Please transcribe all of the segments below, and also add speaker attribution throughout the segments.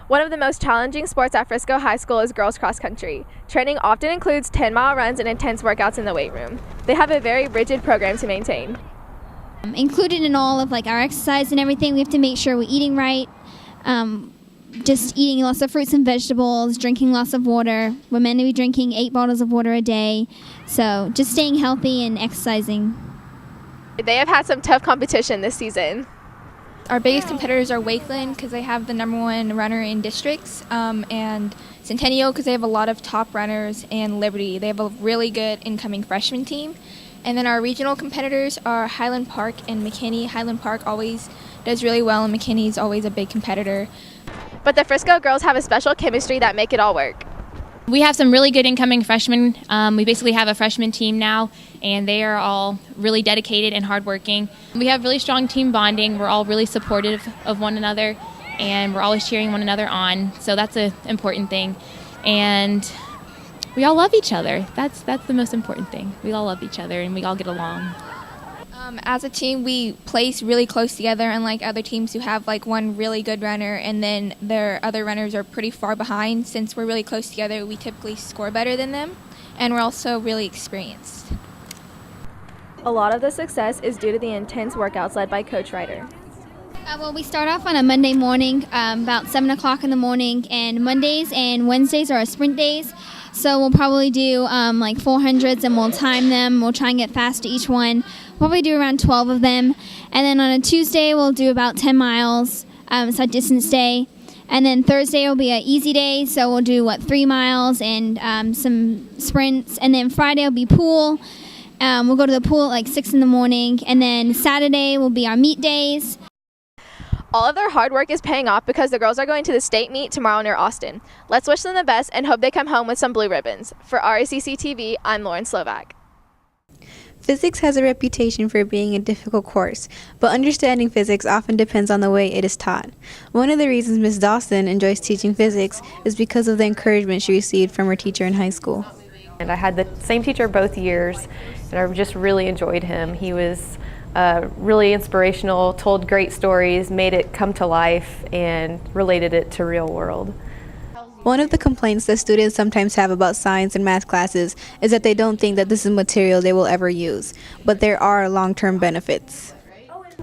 Speaker 1: One of the most challenging sports at Frisco High School is girls cross country. Training often includes 10-mile runs and intense workouts in the weight room. They have a very rigid program to maintain.
Speaker 2: Included in all of our exercise and everything, we have to make sure we're eating right, just eating lots of fruits and vegetables, drinking lots of water. We're meant to be drinking 8 bottles of water a day, so just staying healthy and exercising.
Speaker 1: They have had some tough competition this season.
Speaker 3: Our biggest competitors are Wakeland because they have the #1 runner in districts, and Centennial because they have a lot of top runners, and Liberty. They have a really good incoming freshman team. And then our regional competitors are Highland Park and McKinney. Highland Park always does really well, and McKinney's always a big competitor.
Speaker 1: But the Frisco girls have a special chemistry that make it all work.
Speaker 4: We have some really good incoming freshmen. We basically have a freshman team now, and they are all really dedicated and hardworking. We have really strong team bonding. We're all really supportive of one another, and we're always cheering one another on. So that's an important thing. And we all love each other. That's the most important thing. We all love each other, and we all get along.
Speaker 3: As a team, we place really close together, unlike other teams who have one really good runner and then their other runners are pretty far behind. Since we're really close together, we typically score better than them, and we're also really experienced.
Speaker 1: A lot of the success is due to the intense workouts led by Coach Ryder.
Speaker 2: Well, we start off on a Monday morning, about 7 o'clock in the morning, and Mondays and Wednesdays are our sprint days. So we'll probably do 400s, and we'll time them. We'll try and get fast to each one. We'll probably do around 12 of them. And then on a Tuesday, we'll do about 10 miles. It's a distance day. And then Thursday will be an easy day, so we'll do, 3 miles and some sprints. And then Friday will be pool. We'll go to the pool at 6 in the morning. And then Saturday will be our meet days.
Speaker 1: All of their hard work is paying off because the girls are going to the state meet tomorrow near Austin. Let's wish them the best and hope they come home with some blue ribbons. For RACC-TV, I'm Lauren Slovak.
Speaker 5: Physics has a reputation for being a difficult course, but understanding physics often depends on the way it is taught. One of the reasons Ms. Dawson enjoys teaching physics is because of the encouragement she received from her teacher in high school.
Speaker 6: And I had the same teacher both years, and I just really enjoyed him. He was really inspirational, told great stories, made it come to life, and related it to real world.
Speaker 5: One of the complaints that students sometimes have about science and math classes is that they don't think that this is material they will ever use, but there are long-term benefits.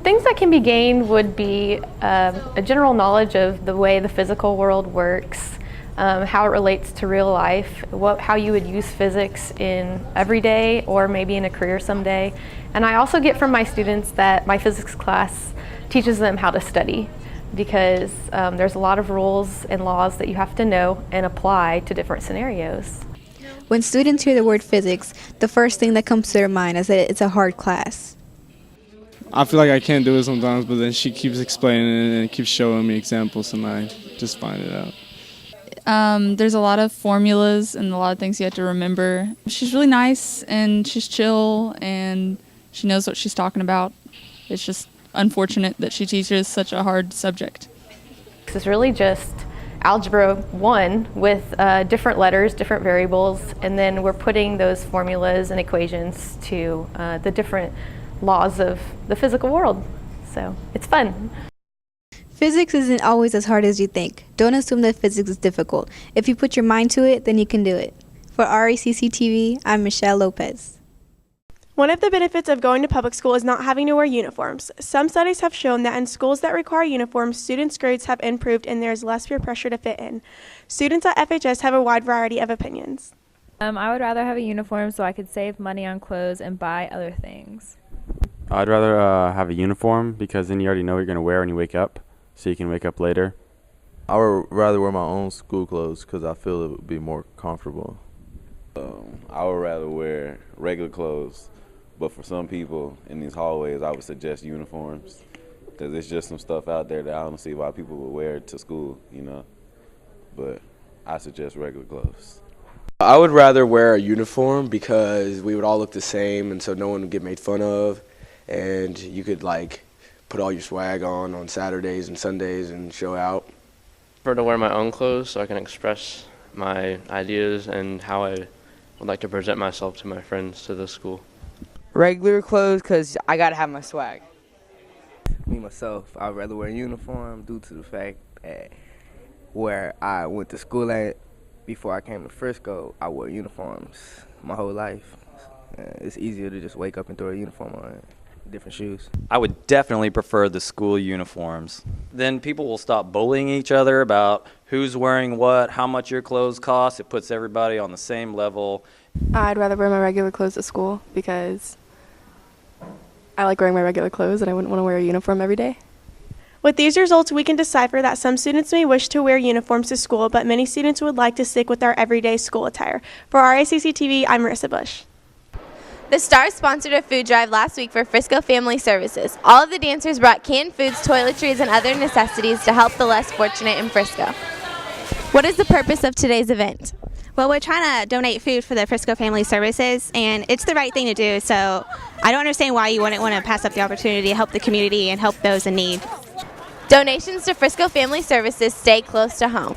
Speaker 6: Things that can be gained would be a general knowledge of the way the physical world works, how it relates to real life, how you would use physics in every day or maybe in a career someday. And I also get from my students that my physics class teaches them how to study, because there's a lot of rules and laws that you have to know and apply to different scenarios.
Speaker 5: When students hear the word physics, the first thing that comes to their mind is that it's a hard class.
Speaker 7: I feel like I can't do it sometimes, but then she keeps explaining it and keeps showing me examples, and I just find it out.
Speaker 8: There's a lot of formulas and a lot of things you have to remember. She's really nice, and she's chill, and she knows what she's talking about. It's just unfortunate that she teaches such a hard subject.
Speaker 6: It's really just Algebra 1 with different letters, different variables, and then we're putting those formulas and equations to the different laws of the physical world. So it's fun.
Speaker 5: Physics isn't always as hard as you think. Don't assume that physics is difficult. If you put your mind to it, then you can do it. For RACC-TV, I'm Michelle Lopez.
Speaker 9: One of the benefits of going to public school is not having to wear uniforms. Some studies have shown that in schools that require uniforms, students' grades have improved and there is less peer pressure to fit in. Students at FHS have a wide variety of opinions.
Speaker 10: I would rather have a uniform so I could save money on clothes and buy other things.
Speaker 11: I'd rather have a uniform because then you already know what you're going to wear when you wake up, so you can wake up later.
Speaker 12: I would rather wear my own school clothes because I feel it would be more comfortable.
Speaker 13: I would rather wear regular clothes, but for some people in these hallways, I would suggest uniforms because there's just some stuff out there that I don't see why people would wear to school, but I suggest regular clothes.
Speaker 14: I would rather wear a uniform because we would all look the same, and so no one would get made fun of, and you could put all your swag on Saturdays and Sundays and show out.
Speaker 15: I prefer to wear my own clothes so I can express my ideas and how I would like to present myself to my friends to the school.
Speaker 16: Regular clothes because I gotta have my swag.
Speaker 17: Me myself, I'd rather wear a uniform due to the fact that where I went to school at. Before I came to Frisco, I wore uniforms my whole life. It's easier to just wake up and throw a uniform on, different shoes.
Speaker 18: I would definitely prefer the school uniforms. Then people will stop bullying each other about who's wearing what, how much your clothes cost. It puts everybody on the same level.
Speaker 19: I'd rather wear my regular clothes to school because I like wearing my regular clothes and I wouldn't want to wear a uniform every day.
Speaker 9: With these results, we can decipher that some students may wish to wear uniforms to school, but many students would like to stick with their everyday school attire. For RACC-TV, I'm Marissa Bush.
Speaker 1: The Stars sponsored a food drive last week for Frisco Family Services. All of the dancers brought canned foods, toiletries, and other necessities to help the less fortunate in Frisco. What is the purpose of today's event?
Speaker 20: Well, we're trying to donate food for the Frisco Family Services, and it's the right thing to do, so I don't understand why you wouldn't want to pass up the opportunity to help the community and help those in need.
Speaker 1: Donations to Frisco Family Services stay close to home.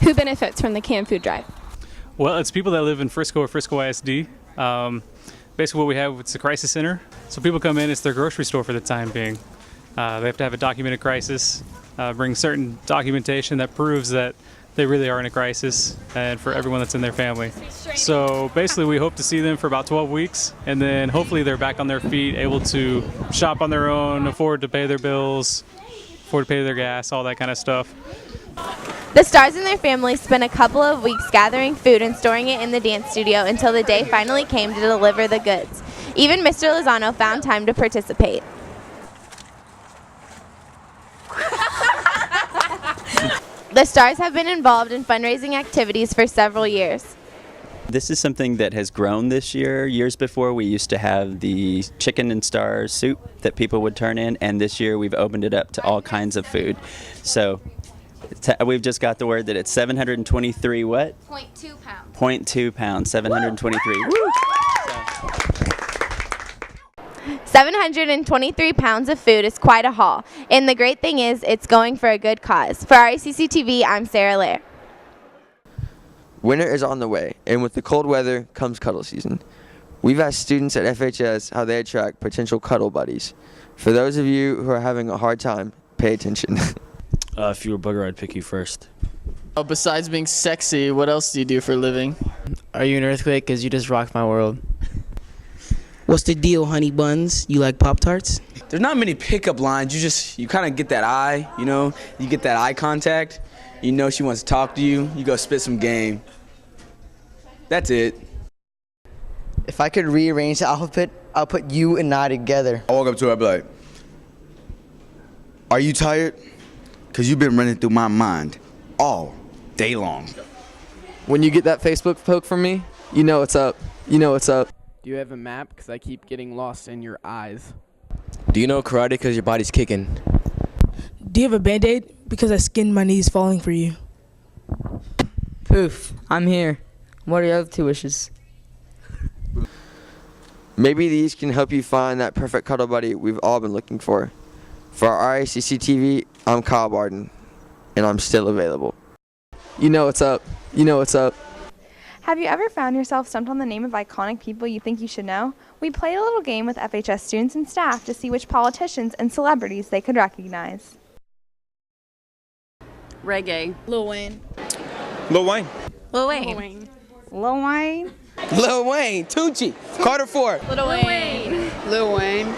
Speaker 19: Who benefits from the canned food drive?
Speaker 21: Well, it's people that live in Frisco or Frisco ISD. Basically what we have, it's a crisis center. So people come in, it's their grocery store for the time being. They have to have a documented crisis, bring certain documentation that proves that they really are in a crisis, and for everyone that's in their family. So basically we hope to see them for about 12 weeks, and then hopefully they're back on their feet, able to shop on their own, afford to pay their bills, afford to pay their gas, all that kind of stuff.
Speaker 1: The Stars and their families spent a couple of weeks gathering food and storing it in the dance studio until the day finally came to deliver the goods. Even Mr. Lozano found time to participate. The Stars have been involved in fundraising activities for several years.
Speaker 22: This is something that has grown this year. Years before, we used to have the chicken and star soup that people would turn in, and this year we've opened it up to all kinds of food. So we've just got the word that it's 723 what?
Speaker 1: 0.2 pounds.
Speaker 22: 0.2 pounds, 723. Woo!
Speaker 1: 723 pounds of food is quite a haul, and the great thing is it's going for a good cause. For RACC-TV, I'm Sarah Lair.
Speaker 23: Winter is on the way, and with the cold weather comes cuddle season. We've asked students at FHS how they attract potential cuddle buddies. For those of you who are having a hard time, pay attention.
Speaker 24: If you were a booger, I'd pick you first.
Speaker 25: Oh, besides being sexy, what else do you do for a living?
Speaker 26: Are you an earthquake? Because you just rocked my world.
Speaker 27: What's the deal, honey buns? You like Pop-Tarts?
Speaker 16: There's not many pickup lines. You kind of get that eye, you get that eye contact. You know she wants to talk to you. You go spit some game. That's it.
Speaker 27: If I could rearrange the alphabet, I'll put you and I together.
Speaker 28: I walk up to her, I'd be like, are you tired? Because you've been running through my mind all day long.
Speaker 25: When you get that Facebook poke from me, you know what's up. You know what's up.
Speaker 26: Do you have a map? Because I keep getting lost in your eyes.
Speaker 24: Do you know karate because your body's kicking?
Speaker 29: Do you have a Band-Aid? Because I skinned my knees falling for you.
Speaker 16: Poof, I'm here. What are your other two wishes?
Speaker 23: Maybe these can help you find that perfect cuddle buddy we've all been looking for. For RACC-TV, I'm Kyle Barden, and I'm still available.
Speaker 25: You know what's up. You know what's up.
Speaker 30: Have you ever found yourself stumped on the name of iconic people you think you should know? We played a little game with FHS students and staff to see which politicians and celebrities they could recognize.
Speaker 31: Reggae.
Speaker 32: Lil Wayne.
Speaker 31: Lil Wayne.
Speaker 32: Lil Wayne.
Speaker 30: Lil Wayne.
Speaker 16: Lil Wayne. Tucci. Carter Ford.
Speaker 32: Lil Wayne.
Speaker 31: Lil Wayne.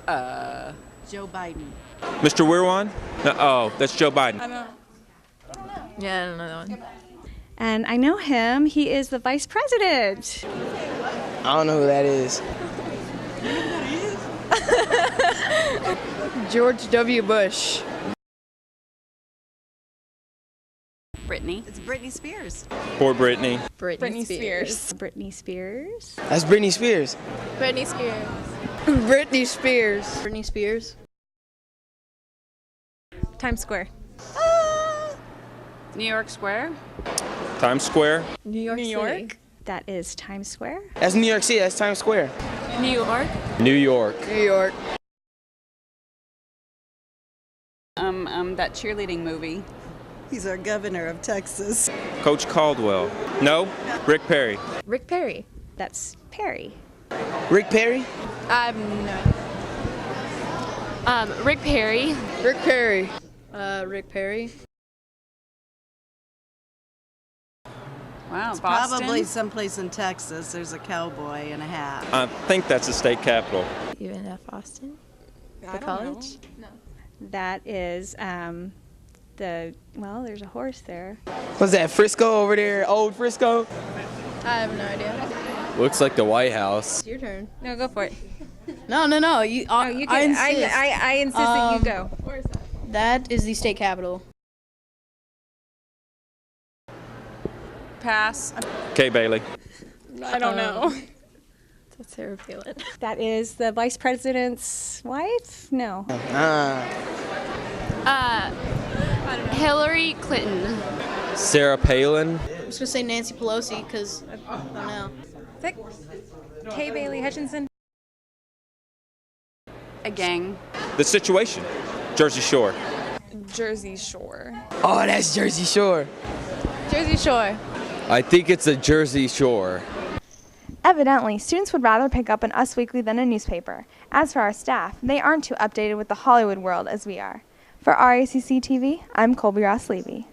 Speaker 32: Joe Biden.
Speaker 31: Mr. Wirwan? Oh, that's Joe Biden.
Speaker 32: I know. Yeah, I don't know that one.
Speaker 30: And I know him. He is the vice president.
Speaker 27: I don't know who that is.
Speaker 31: George W. Bush.
Speaker 32: Britney. It's Britney Spears.
Speaker 31: Poor Britney.
Speaker 32: Britney Spears.
Speaker 30: Britney Spears.
Speaker 27: That's Britney Spears.
Speaker 1: Britney Spears.
Speaker 31: Britney Spears.
Speaker 32: Britney Spears.
Speaker 30: Times Square.
Speaker 32: New York Square.
Speaker 31: Times Square.
Speaker 32: New York City.
Speaker 30: That is Times Square.
Speaker 27: That's New York City. That's Times Square.
Speaker 32: New York.
Speaker 31: New York. New York.
Speaker 32: That cheerleading movie.
Speaker 29: He's our governor of Texas.
Speaker 31: Coach Caldwell. No? Rick Perry.
Speaker 30: Rick Perry. That's Perry.
Speaker 27: Rick Perry?
Speaker 30: No.
Speaker 2: Rick Perry.
Speaker 31: Rick Perry.
Speaker 32: Rick Perry. Wow,
Speaker 3: It's
Speaker 32: Boston.
Speaker 3: probably someplace in Texas. There's a cowboy in a hat.
Speaker 31: I think that's the state capitol.
Speaker 1: UNF Austin? The college?
Speaker 30: No. That is there's a horse there.
Speaker 25: What's that, Frisco over there? Old Frisco?
Speaker 30: I have no idea.
Speaker 24: Looks like the White House.
Speaker 30: It's your turn. No, go for it.
Speaker 3: No. You
Speaker 30: You
Speaker 3: I
Speaker 30: can,
Speaker 3: insist.
Speaker 30: I insist that you go. Where is that?
Speaker 3: That is the state capitol.
Speaker 32: Pass.
Speaker 31: Kay Bailey.
Speaker 32: I don't know.
Speaker 1: That's Sarah Palin.
Speaker 30: That is the vice president's wife? No.
Speaker 2: Hillary Clinton.
Speaker 24: Sarah Palin.
Speaker 3: I'm just gonna say Nancy Pelosi because I don't know.
Speaker 30: Is that Kay Bailey Hutchinson?
Speaker 32: A gang.
Speaker 31: The Situation. Jersey Shore.
Speaker 32: Jersey Shore.
Speaker 25: Oh, that's Jersey Shore.
Speaker 1: Jersey Shore.
Speaker 24: I think it's a Jersey Shore.
Speaker 30: Evidently, students would rather pick up an Us Weekly than a newspaper. As for our staff, they aren't too updated with the Hollywood world as we are. For RACC-TV, I'm Colby Ross Levy.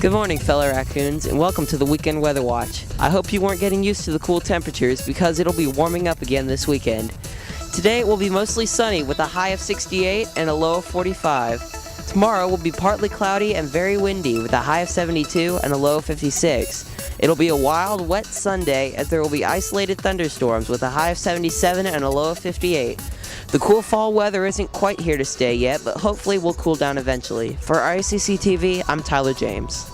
Speaker 4: Good morning, fellow raccoons, and welcome to the Weekend Weather Watch. I hope you weren't getting used to the cool temperatures because it'll be warming up again this weekend. Today it will be mostly sunny with a high of 68 and a low of 45. Tomorrow will be partly cloudy and very windy with a high of 72 and a low of 56. It'll be a wild, wet Sunday as there will be isolated thunderstorms with a high of 77 and a low of 58. The cool fall weather isn't quite here to stay yet, but hopefully will cool down eventually. For RACC TV, I'm Tyler James.